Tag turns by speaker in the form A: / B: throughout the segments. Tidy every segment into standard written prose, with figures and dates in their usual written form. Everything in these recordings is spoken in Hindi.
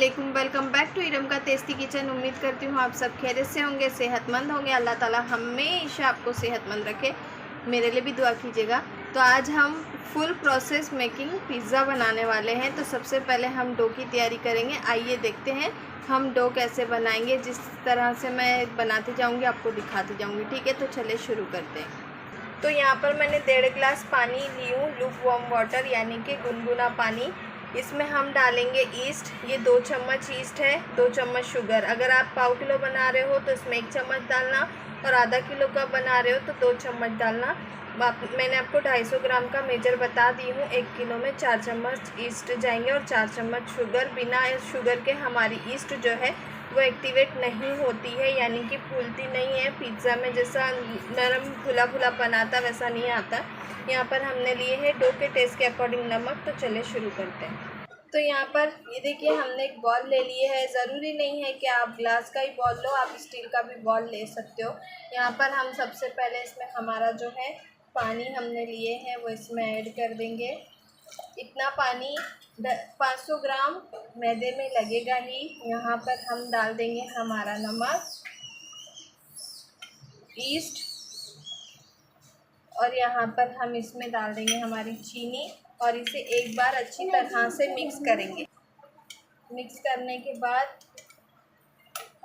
A: वालेकुम, वेलकम बैक टू इरम का टेस्टी किचन। उम्मीद करती हूँ आप सब खैरियत से होंगे, सेहतमंद होंगे। अल्लाह ताला हमेशा आपको सेहतमंद रखे। मेरे लिए भी दुआ कीजिएगा। तो आज हम फुल प्रोसेस मेकिंग पिज़्ज़ा बनाने वाले हैं। तो सबसे पहले हम डो की तैयारी करेंगे। आइए देखते हैं हम डो कैसे बनाएंगे। जिस तरह से मैं बनाती जाऊँगी आपको दिखाती जाऊँगी, ठीक है। तो चलिए शुरू करते हैं। तो यहाँ पर मैंने 1.5 गिलास पानी ली हूँ, लूक वार्म वाटर यानी कि गुनगुना पानी। इसमें हम डालेंगे ईस्ट। ये 2 चम्मच ईस्ट है, 2 चम्मच शुगर। अगर आप पाव किलो बना रहे हो तो इसमें 1 चम्मच डालना, और आधा किलो का बना रहे हो तो 2 चम्मच डालना। मैंने आपको 250 ग्राम का मेजर बता दी हूँ। 1 किलो में 4 चम्मच ईस्ट जाएंगे और 4 चम्मच शुगर। बिना शुगर के हमारी ईस्ट जो है वो एक्टिवेट नहीं होती है, यानी कि फूलती नहीं है। पिज़्ज़ा में जैसा नरम फुला फुला बनाता वैसा नहीं आता। यहाँ पर हमने लिए हैं डो के टेस्ट के अकॉर्डिंग नमक। तो चलिए शुरू करते हैं। तो यहाँ पर ये देखिए हमने एक बॉल ले लिए है। ज़रूरी नहीं है कि आप ग्लास का ही बॉल लो, आप स्टील का भी बॉल ले सकते हो। यहाँ पर हम सबसे पहले इसमें हमारा जो है पानी हमने लिए हैं वो इसमें ऐड कर देंगे। इतना पानी 500 ग्राम मैदे में लगेगा ही। यहाँ पर हम डाल देंगे हमारा नमक, ईस्ट, और यहाँ पर हम इसमें डाल देंगे हमारी चीनी, और इसे एक बार अच्छी तरह से मिक्स करेंगे। मिक्स करने के बाद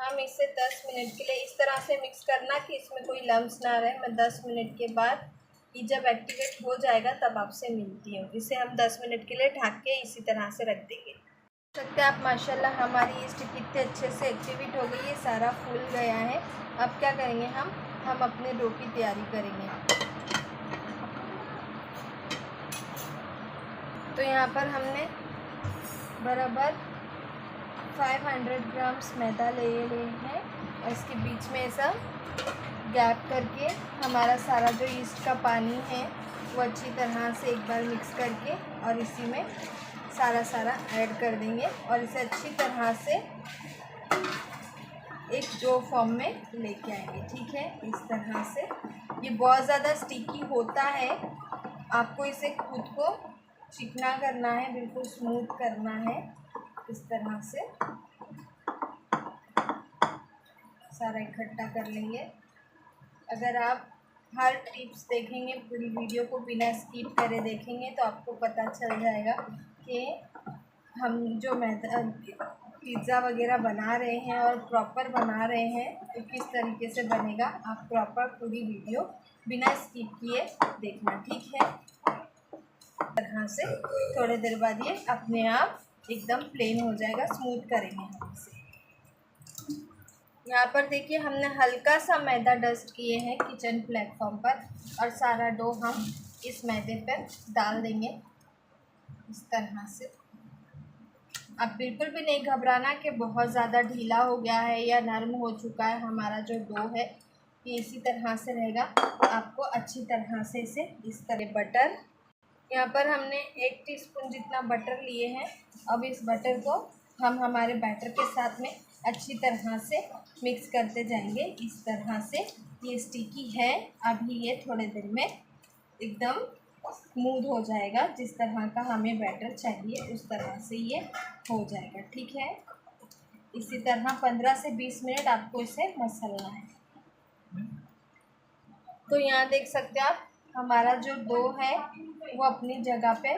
A: हम इसे 10 मिनट के लिए इस तरह से मिक्स करना कि इसमें कोई लम्स ना रहे। मैं 10 मिनट के बाद ये जब एक्टिवेट हो जाएगा तब आपसे मिलती हूँ। इसे हम 10 मिनट के लिए ढक के इसी तरह से रख देंगे। देख सकते हैं आप माशाल्लाह हमारी ईस्ट कितने अच्छे से एक्टिवेट हो गई है, सारा फूल गया है। अब क्या करेंगे हम अपने डो की तैयारी करेंगे। तो यहाँ पर हमने बराबर 500 ग्राम्स मैदा ले हैं, और इसके बीच में ऐसा गैप करके हमारा सारा जो ईस्ट का पानी है वो अच्छी तरह से एक बार मिक्स करके और इसी में सारा ऐड कर देंगे, और इसे अच्छी तरह से एक डो फॉर्म में लेके आएंगे, ठीक है। इस तरह से ये बहुत ज़्यादा स्टिकी होता है, आपको इसे खुद को चिकना करना है, बिल्कुल स्मूथ करना है। इस तरह से सारा इकट्ठा कर लेंगे। अगर आप हर टिप्स देखेंगे, पूरी वीडियो को बिना स्किप करे देखेंगे तो आपको पता चल जाएगा कि हम जो पिज़्ज़ा वगैरह बना रहे हैं और प्रॉपर बना रहे हैं तो किस तरीके से बनेगा। आप प्रॉपर पूरी वीडियो बिना स्किप किए देखना, ठीक है। तरह से थोड़ी देर बाद ये अपने आप एकदम प्लेन हो जाएगा, स्मूथ करेंगे हम इसे। यहाँ पर देखिए हमने हल्का सा मैदा डस्ट किए हैं किचन प्लेटफॉर्म पर, और सारा डो हम इस मैदे पर डाल देंगे इस तरह से। अब बिल्कुल भी नहीं घबराना कि बहुत ज़्यादा ढीला हो गया है या नरम हो चुका है। हमारा जो डो है ये इसी तरह से रहेगा। आपको अच्छी तरह से इसे इस तरह बटर, यहाँ पर हमने 1 टीस्पून जितना बटर लिए हैं। अब इस बटर को हम हमारे बैटर के साथ में अच्छी तरह से मिक्स करते जाएंगे। इस तरह से ये स्टिकी है, अभी ये थोड़े देर में एकदम स्मूथ हो जाएगा। जिस तरह का हमें बैटर चाहिए उस तरह से ये हो जाएगा, ठीक है। इसी तरह 15 से 20 मिनट आपको इसे मसलना है। तो यहाँ देख सकते हैं आप हमारा जो डो है वो अपनी जगह पे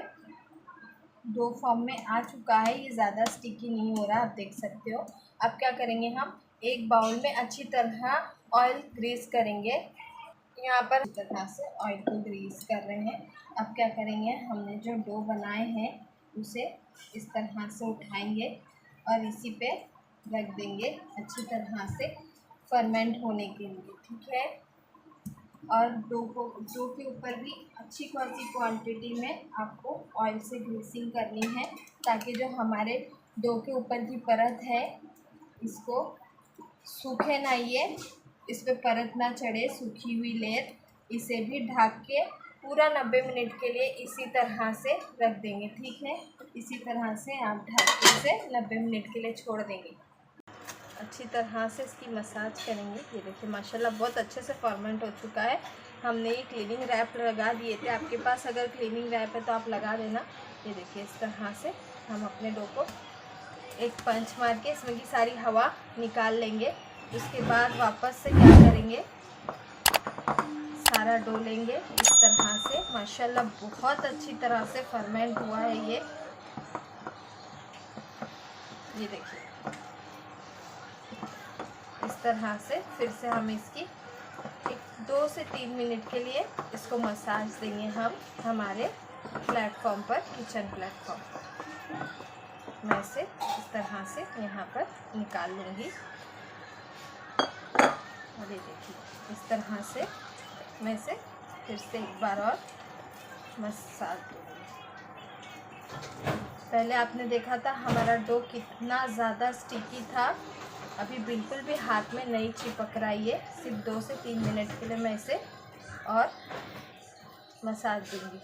A: डो फॉर्म में आ चुका है। ये ज़्यादा स्टिकी नहीं हो रहा, आप देख सकते हो। अब क्या करेंगे हम एक बाउल में अच्छी तरह ऑयल ग्रीस करेंगे। यहाँ पर इस तरह से ऑयल को ग्रीस कर रहे हैं। अब क्या करेंगे, हमने जो डो बनाए हैं उसे इस तरह से उठाएंगे और इसी पे रख देंगे अच्छी तरह से फर्मेंट होने के लिए, ठीक है। और डो के ऊपर भी अच्छी खासी क्वांटिटी में आपको ऑयल से ग्रीसिंग करनी है, ताकि जो हमारे डो के ऊपर की परत है इसको सूखे ना, ये इस पर परत ना चढ़े, सूखी हुई लेयर। इसे भी ढक के पूरा 90 मिनट के लिए इसी तरह से रख देंगे, ठीक है। इसी तरह से आप ढक के इसे 90 मिनट के लिए छोड़ देंगे। अच्छी तरह से इसकी मसाज करेंगे। ये देखिए माशाल्लाह बहुत अच्छे से फर्मेंट हो चुका है। हमने ये क्लीनिंग रैप लगा दिए थे, आपके पास अगर क्लीनिंग रैप है तो आप लगा देना। ये देखिए इस तरह से हम अपने डो को एक पंच मार के इसमें की सारी हवा निकाल लेंगे। उसके बाद वापस से क्या करेंगे, सारा डो लेंगे इस तरह से। माशाल्लाह बहुत अच्छी तरह से फर्मेंट हुआ है ये देखिए। इस तरह से फिर से हम इसकी 2 से 3 मिनट के लिए इसको मसाज देंगे हम हमारे प्लेटफॉर्म पर, किचन प्लेटफॉर्म। मैं इसे इस तरह से यहाँ पर निकाल लूँगी। और ये देखिए इस तरह से मैं इसे फिर से एक बार और मसाज दूँगी। पहले आपने देखा था हमारा डो कितना ज़्यादा स्टिकी था, अभी बिल्कुल भी हाथ में नहीं चिपक रहा है। सिर्फ 2 से 3 मिनट के लिए मैं इसे और मसाज दूँगी।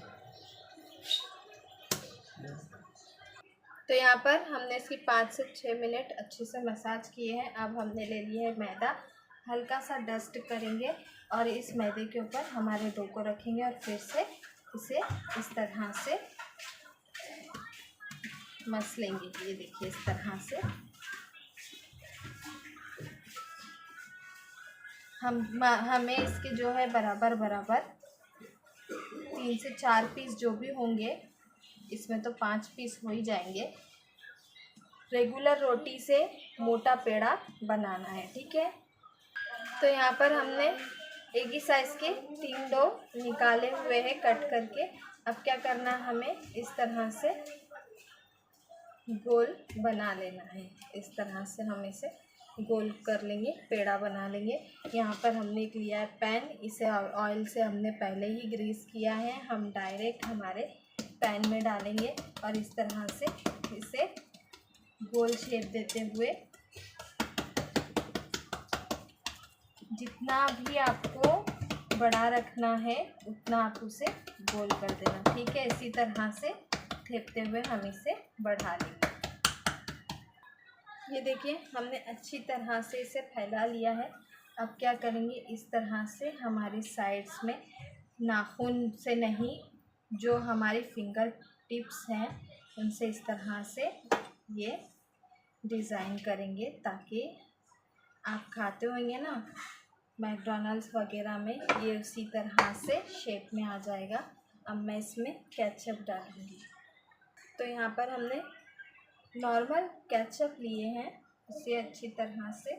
A: तो यहाँ पर हमने इसकी 5 से 6 मिनट अच्छे से मसाज किए हैं। अब हमने ले लिया है मैदा, हल्का सा डस्ट करेंगे और इस मैदे के ऊपर हमारे डो को रखेंगे और फिर से इसे इस तरह से मस लेंगे। ये देखिए इस तरह से हमें इसके जो है बराबर 3 से 4 पीस जो भी होंगे, इसमें तो 5 पीस हो ही जाएंगे। रेगुलर रोटी से मोटा पेड़ा बनाना है, ठीक है। तो यहाँ पर हमने एक ही साइज़ के 3 डो निकाले हुए हैं कट करके। अब क्या करना है, हमें इस तरह से गोल बना लेना है। इस तरह से हम इसे गोल कर लेंगे, पेड़ा बना लेंगे। यहाँ पर हमने एक लिया है पैन, इसे ऑयल से हमने पहले ही ग्रीस किया है। हम डायरेक्ट हमारे पैन में डालेंगे और इस तरह से इसे गोल शेप देते हुए, जितना भी आपको बड़ा रखना है उतना आप उसे गोल कर देना, ठीक है। इसी तरह से थेपते हुए हम इसे बढ़ा लेंगे। ये देखिए हमने अच्छी तरह से इसे फैला लिया है। अब क्या करेंगे, इस तरह से हमारी साइड्स में नाखून से नहीं, जो हमारी फिंगर टिप्स हैं उनसे इस तरह से ये डिज़ाइन करेंगे, ताकि आप खाते होंगे ना मैकडॉनल्ड्स वगैरह में, ये उसी तरह से शेप में आ जाएगा। अब मैं इसमें केचप डालूँगी। तो यहाँ पर हमने नॉर्मल केचप लिए हैं, इसे अच्छी तरह से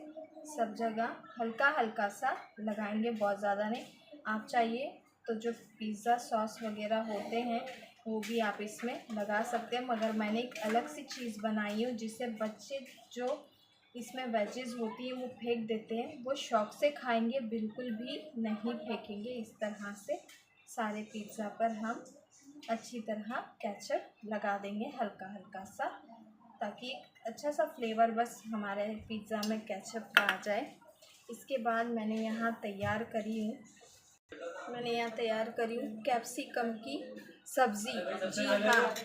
A: सब जगह हल्का हल्का सा लगाएंगे, बहुत ज़्यादा नहीं। आप चाहिए तो जो पिज़्ज़ा सॉस वगैरह होते हैं वो भी आप इसमें लगा सकते हैं, मगर मैंने एक अलग सी चीज़ बनाई हूँ जिससे बच्चे जो इसमें वेजेस होती है वो फेंक देते हैं, वो शौक़ से खाएंगे, बिल्कुल भी नहीं फेंकेंगे। इस तरह से सारे पिज़्ज़ा पर हम अच्छी तरह केचप लगा देंगे हल्का हल्का सा, ताकि अच्छा सा फ्लेवर बस हमारे पिज़्ज़ा में केचप का आ जाए। इसके बाद मैंने यहाँ तैयार करी हूँ कैप्सिकम की सब्ज़ी। जी हाँ,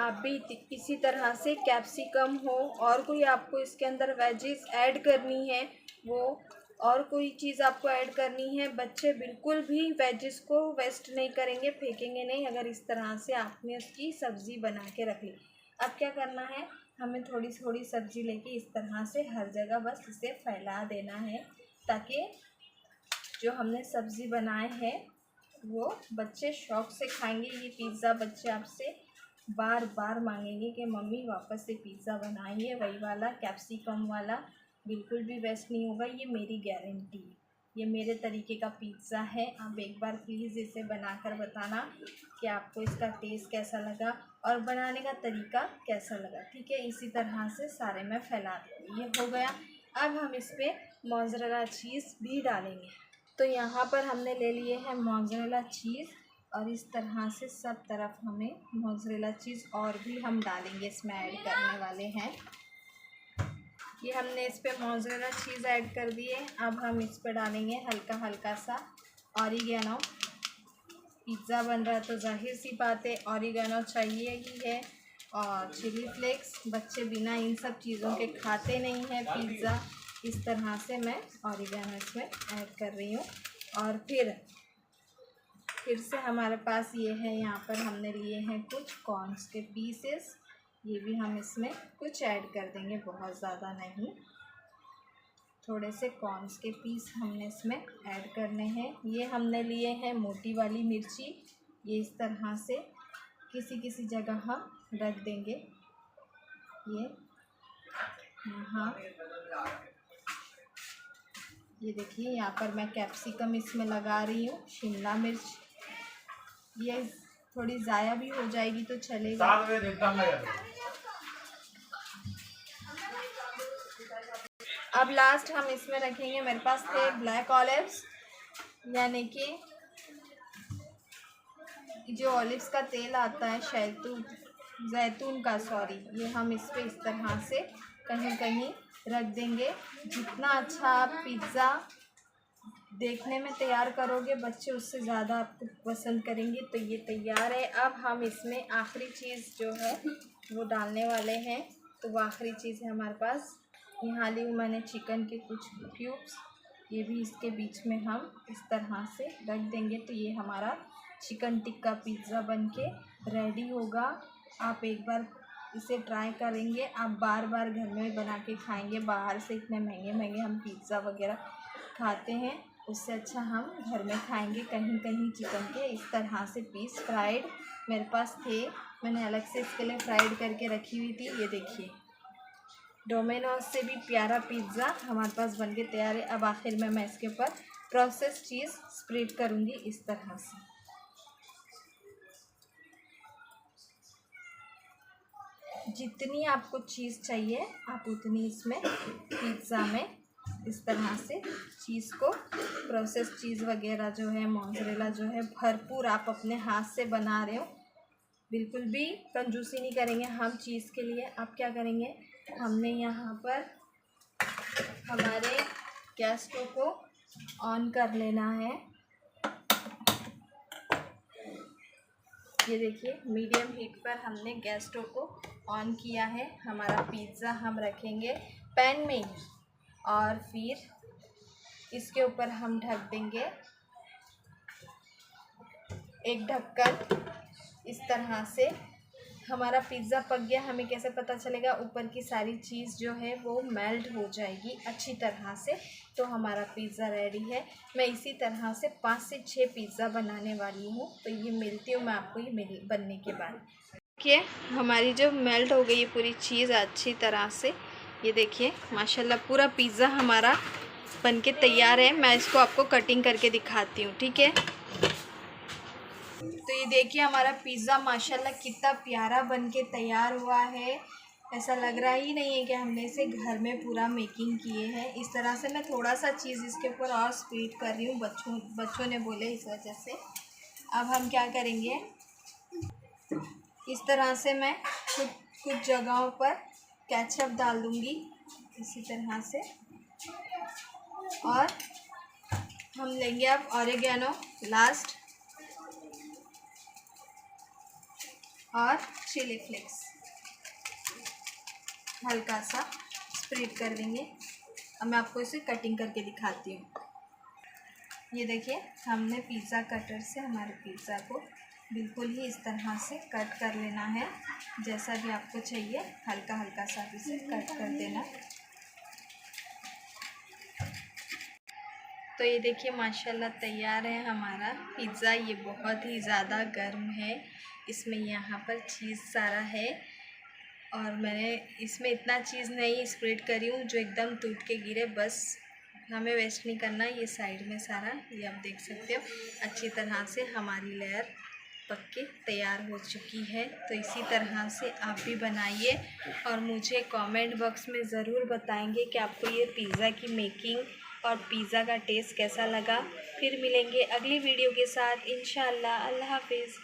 A: आप भी इसी तरह से कैप्सिकम हो और कोई आपको इसके अंदर वेजिस ऐड करनी है, वो और कोई चीज़ आपको ऐड करनी है, बच्चे बिल्कुल भी वेजिस को वेस्ट नहीं करेंगे, फेंकेंगे नहीं, अगर इस तरह से आपने उसकी सब्ज़ी बना के रख ली। अब क्या करना है, हमें थोड़ी थोड़ी सब्ज़ी लेके इस तरह से हर जगह बस इसे फैला देना है, ताकि जो हमने सब्ज़ी बनाए हैं वो बच्चे शौक़ से खाएंगे। ये पिज़्ज़ा बच्चे आपसे बार बार मांगेंगे कि मम्मी वापस से पिज़्ज़ा बनाइए, वही वाला कैप्सिकम वाला, बिल्कुल भी वेस्ट नहीं होगा, ये मेरी गारंटी है। ये मेरे तरीके का पिज़्ज़ा है। आप एक बार प्लीज़ इसे बनाकर बताना कि आपको इसका टेस्ट कैसा लगा और बनाने का तरीका कैसा लगा, ठीक है। इसी तरह से सारे में फैला देंगे। ये हो गया। अब हम इस पर मोज़रेला चीज़ भी डालेंगे। तो यहाँ पर हमने ले लिए हैं मोज़रेला चीज़ और इस तरह से सब तरफ हमें मोज़रेला चीज़ और भी हम डालेंगे, इसमें ऐड करने वाले हैं। ये हमने इस पर मोज़रेला चीज़ ऐड कर दिए। अब हम इस पर डालेंगे हल्का हल्का सा ऑरिगेनो। पिज़्ज़ा बन रहा है तो जाहिर सी बात है ऑरिगेनो चाहिए ही है, और चिली फ्लेक्स। बच्चे बिना इन सब चीज़ों के खाते नहीं हैं पिज़्ज़ा। इस तरह से मैं ऑरिगेनो इसमें ऐड कर रही हूँ। और फिर से हमारे पास ये है, यहाँ पर हमने लिए हैं कुछ कॉर्न्स के पीसेस। ये भी हम इसमें कुछ ऐड कर देंगे, बहुत ज़्यादा नहीं। थोड़े से कॉर्न्स के पीस हमने इसमें ऐड करने हैं। ये हमने लिए हैं मोटी वाली मिर्ची, ये इस तरह से किसी किसी जगह हम रख देंगे। ये यहाँ ये देखिए, यहाँ पर मैं कैप्सिकम इसमें लगा रही हूँ, शिमला मिर्च। ये थोड़ी ज़ाया भी हो जाएगी तो चलेगा। अब लास्ट हम इसमें रखेंगे, मेरे पास थे ब्लैक ऑलिव्स, यानी कि जो ऑलिव्स का तेल आता है जैतून का, सॉरी, ये हम इस पे इस तरह से कहीं कहीं रख देंगे। जितना अच्छा आप पिज़्ज़ा देखने में तैयार करोगे, बच्चे उससे ज़्यादा आपको पसंद करेंगे। तो ये तैयार है। अब हम इसमें आखिरी चीज़ जो है वो डालने वाले हैं। तो वो आखिरी चीज़ है हमारे पास, यहाँ ली हूँ मैंने चिकन के कुछ क्यूब्स, ये भी इसके बीच में हम इस तरह से रख देंगे। तो ये हमारा चिकन टिक्का पिज़्ज़ा बनके रेडी होगा। आप एक बार इसे ट्राई करेंगे, आप बार बार घर में बना के खाएंगे। बाहर से इतने महंगे महंगे हम पिज़्ज़ा वगैरह खाते हैं, उससे अच्छा हम घर में खाएंगे। कहीं कहीं चिकन के इस तरह से पीस फ्राइड मेरे पास थे, मैंने अलग से इसके लिए फ्राइड करके रखी हुई थी। ये देखिए, डोमिनोज से भी प्यारा पिज़्ज़ा हमारे पास बनके तैयार है। अब आखिर में मैं इसके ऊपर प्रोसेस चीज़ स्प्रेड करूँगी इस तरह से। जितनी आपको चीज़ चाहिए आप उतनी इसमें पिज़्ज़ा में इस तरह से चीज़ को, प्रोसेस चीज़ वगैरह जो है, मोज़रेला जो है, भरपूर आप अपने हाथ से बना रहे हो, बिल्कुल भी कंजूसी नहीं करेंगे हम चीज़ के लिए। आप क्या करेंगे, हमने यहाँ पर हमारे गैस स्टोव को ऑन कर लेना है। ये देखिए, मीडियम हीट पर हमने गैस स्टोव को ऑन किया है। हमारा पिज़्ज़ा हम रखेंगे पैन में ही, और फिर इसके ऊपर हम ढक देंगे एक ढक्कन। इस तरह से हमारा पिज़्ज़ा पक गया। हमें कैसे पता चलेगा, ऊपर की सारी चीज़ जो है वो मेल्ट हो जाएगी अच्छी तरह से। तो हमारा पिज़्ज़ा रेडी है। मैं इसी तरह से 5 से 6 पिज़्ज़ा बनाने वाली हूँ। तो ये मिलती हूँ मैं आपको ये बनने के बाद। देखिए, हमारी जो मेल्ट हो गई है पूरी चीज़ अच्छी तरह से। ये देखिए माशाल्लाह पूरा पिज़्ज़ा हमारा बनके तैयार है। मैं इसको आपको कटिंग करके दिखाती हूँ, ठीक है। तो ये देखिए हमारा पिज़्ज़ा माशाल्लाह कितना प्यारा बनके तैयार हुआ है। ऐसा लग रहा ही नहीं है कि हमने इसे घर में पूरा मेकिंग किए हैं। इस तरह से मैं थोड़ा सा चीज़ इसके ऊपर और स्प्रेड कर रही हूँ, बच्चों ने बोले इस वजह से। अब हम क्या करेंगे, इस तरह से मैं कुछ जगहों पर केचप डाल दूँगी इसी तरह से, और हम लेंगे अब ऑरिगेनो लास्ट, और चिली फ्लेक्स हल्का सा स्प्रेड कर देंगे। अब मैं आपको इसे कटिंग करके दिखाती हूँ। ये देखिए, हमने पिज़्ज़ा कटर से हमारे पिज़्ज़ा को बिल्कुल ही इस तरह से कट कर लेना है। जैसा भी आपको चाहिए हल्का हल्का सा इसे कट कर देना। तो ये देखिए माशाल्लाह तैयार है हमारा पिज़्ज़ा। ये बहुत ही ज़्यादा गर्म है, इसमें यहाँ पर चीज़ सारा है, और मैंने इसमें इतना चीज़ नहीं स्प्रेड करी हूँ जो एकदम टूट के गिरे। बस हमें वेस्ट नहीं करना। ये साइड में सारा, ये आप देख सकते हो अच्छी तरह से हमारी लेयर पक के तैयार हो चुकी है। तो इसी तरह से आप भी बनाइए और मुझे कमेंट बॉक्स में ज़रूर बताएंगे कि आपको ये पिज़्ज़ा की मेकिंग और पिज़्ज़ा का टेस्ट कैसा लगा। फिर मिलेंगे अगली वीडियो के साथ इंशाअल्लाह। अल्लाह हाफिज़।